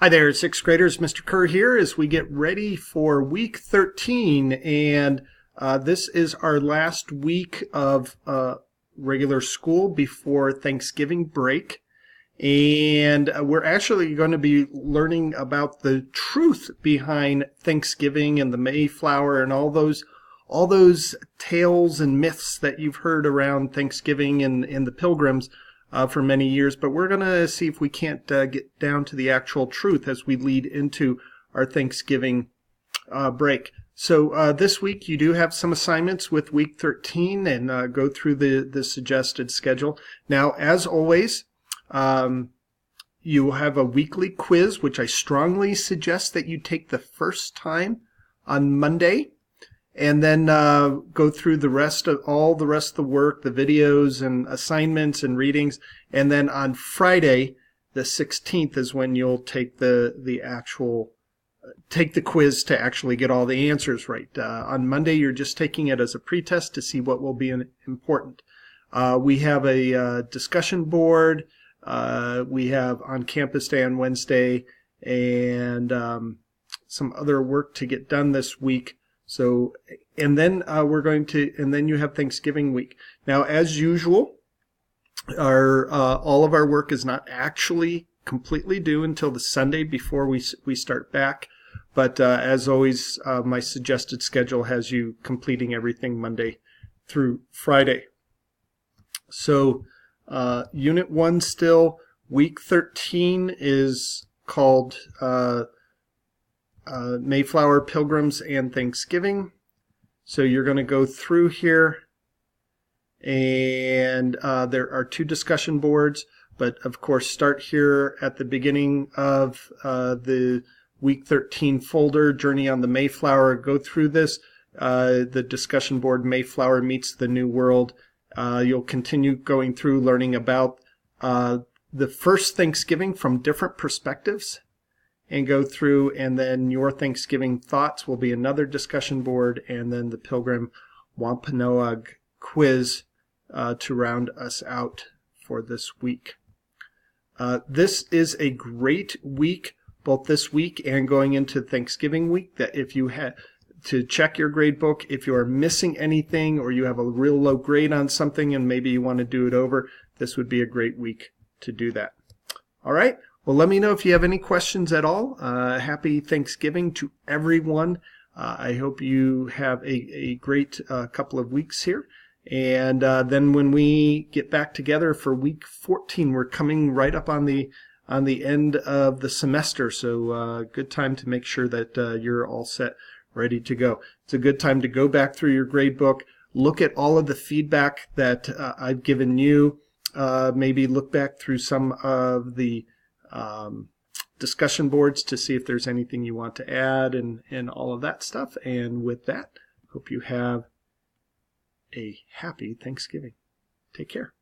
Hi there, sixth graders. Mr. Kerr here as we get ready for week 13, and this is our last week of regular school before Thanksgiving break. And we're actually going to be learning about the truth behind Thanksgiving and the Mayflower and all those tales and myths that you've heard around Thanksgiving and the Pilgrims for many years. But we're going to see if we can't get down to the actual truth as we lead into our Thanksgiving break. So this week you do have some assignments with week 13 and go through the suggested schedule. Now, as always, you have a weekly quiz, which I strongly suggest that you take the first time on Monday, and then go through the rest of the work, the videos and assignments and readings, and then on Friday, the 16th, is when you'll take the quiz to actually get all the answers right. On Monday, you're just taking it as a pretest to see what will be important. We have a discussion board. We have on campus day on Wednesday, and some other work to get done this week. So, and then and then you have Thanksgiving week. Now, as usual, all of our work is not actually completely due until the Sunday before we start back. But as always, my suggested schedule has you completing everything Monday through Friday. So, Unit 1 still, Week 13 is called Mayflower, Pilgrims, and Thanksgiving. So you're going to go through here, and there are 2 discussion boards, but of course start here at the beginning of the Week 13 folder, Journey on the Mayflower. Go through this. The discussion board, Mayflower Meets the New World. You'll continue going through learning about the first Thanksgiving from different perspectives, and go through, and then your Thanksgiving thoughts will be another discussion board, and then the Pilgrim Wampanoag quiz to round us out for this week. This is a great week, both this week and going into Thanksgiving week, that if you had to check your grade book, if you are missing anything or you have a real low grade on something and maybe you want to do it over, this would be a great week to do that. All right. Well, let me know if you have any questions at all. Happy Thanksgiving to everyone. I hope you have a great couple of weeks here. And then when we get back together for week 14, we're coming right up on the end of the semester. So good time to make sure that you're all set, ready to go. It's a good time to go back through your grade book, look at all of the feedback that I've given you, maybe look back through some of the discussion boards to see if there's anything you want to add and all of that stuff. And with that, hope you have a happy Thanksgiving. Take care.